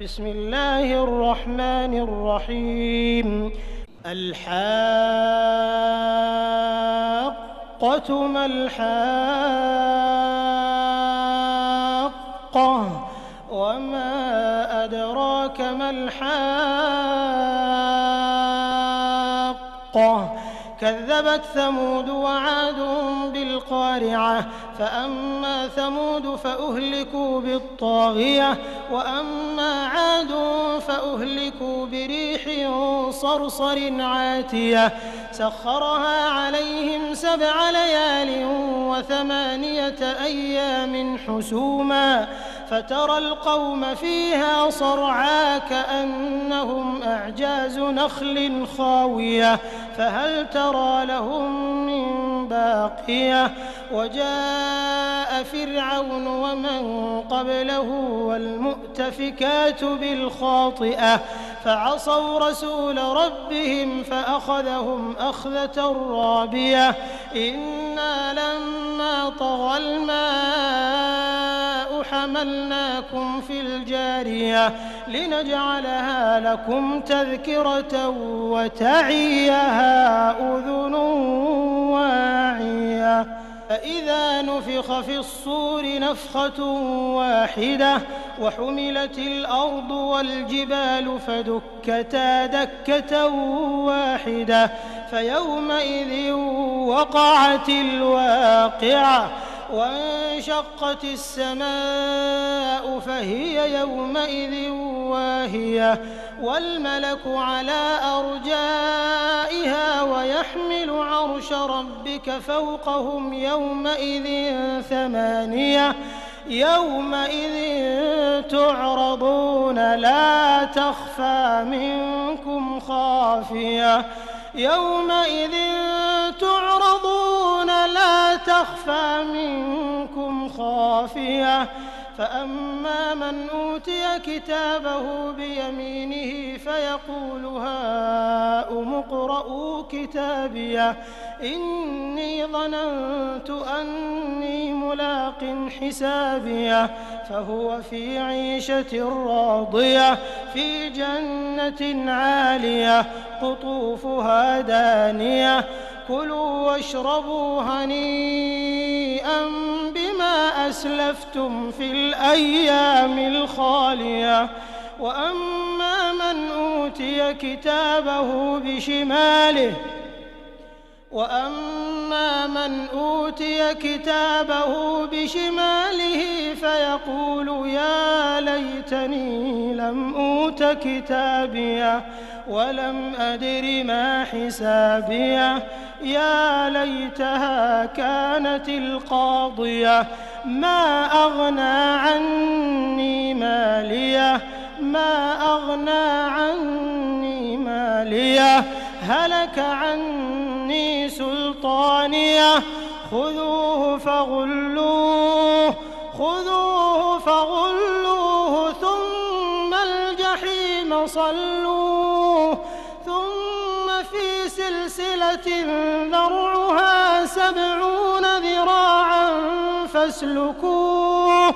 بسم الله الرحمن الرحيم. الحاقة ما الحاقة وما أدراك ما الحاقة كذبت ثمود وعاد بالقارعة فأما ثمود فأهلكوا بالطاغية وأما عاد فأهلكوا بريح صرصر عاتية سخرها عليهم 7 ليال و8 أيام حسوما فترى القوم فيها صرعى كأنهم أعجاز نخل خاوية فهل ترى لهم من باقية وجاء فرعون ومن قبله والمؤتفكات بالخاطئة فعصوا رسول ربهم فأخذهم أخذة رابية إنا لما طغى الماء حملناكم في الجارية لنجعلها لكم تذكرة وتعيها أذن واعية فإذا نفخ في الصور نفخة واحدة وحملت الأرض والجبال فدكتا دكة واحدة فيومئذ وقعت الواقعة وانشقت السماء فهي يومئذ واهية والملك على أرجائها ويحمل عرش ربك فوقهم يومئذ 8 يومئذ تعرضون لا تخفى منكم خافية يومئذ تعرضون لا تخفى منكم خافية فأما من أوتي كتابه بيمينه فيقول هاؤم اقرءوا كتابيه إني ظننت أني ملاق حسابيه فهو في عيشة راضية في جنة عالية قطوفها دانية كلوا واشربوا هنيئا بما أسلفتم في الأيام الخالية وأما من أوتي كتابه بشماله فيقول يا ليتني لم أوت كتابيه ولم أدر ما حسابيه يا ليتها كانت القاضية ما أغنى عني ماليه هلك عني سلطانيه خذوه فغلوه ثم الجحيم صلوه ثم في سلسلة ذرعها 70 ذراعا فاسلكوه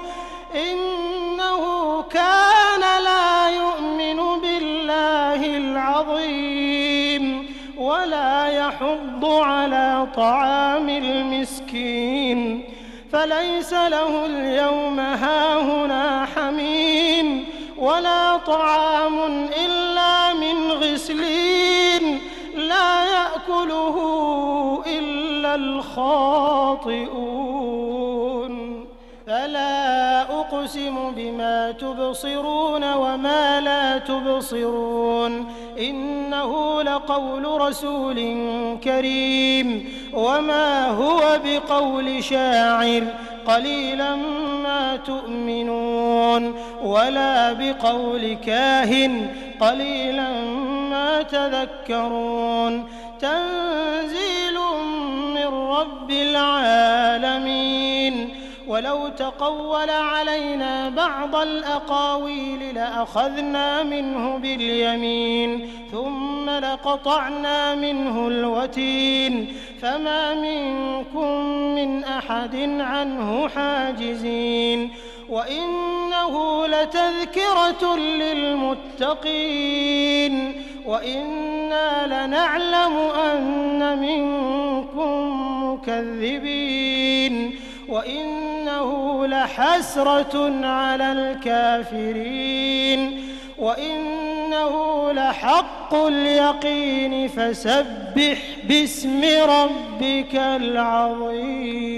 إنه كان لا يؤمن بالله العظيم ولا يحض على طعام المسكين فليس له اليوم هاهنا حميم ولا طعام إلا من غسلين لا يأكله إلا الخاطئون فلا أقسم بما تبصرون وما لا تبصرون إنه لقول رسول كريم وما هو بقول شاعر قليلا ما تؤمنون ولا بقول كاهن قليلا ما تذكرون تنزيل من رب العالمين ولو تقول علينا بعض الأقاويل لأخذنا منه باليمين ثم لقطعنا منه الوتين فما منكم من أحد عنه حاجزين وإنه وإنه لتذكرة للمتقين وإنا لنعلم أن منكم مكذبين وإنه لحسرة على الكافرين وإنه لحق اليقين فسبح باسم ربك العظيم.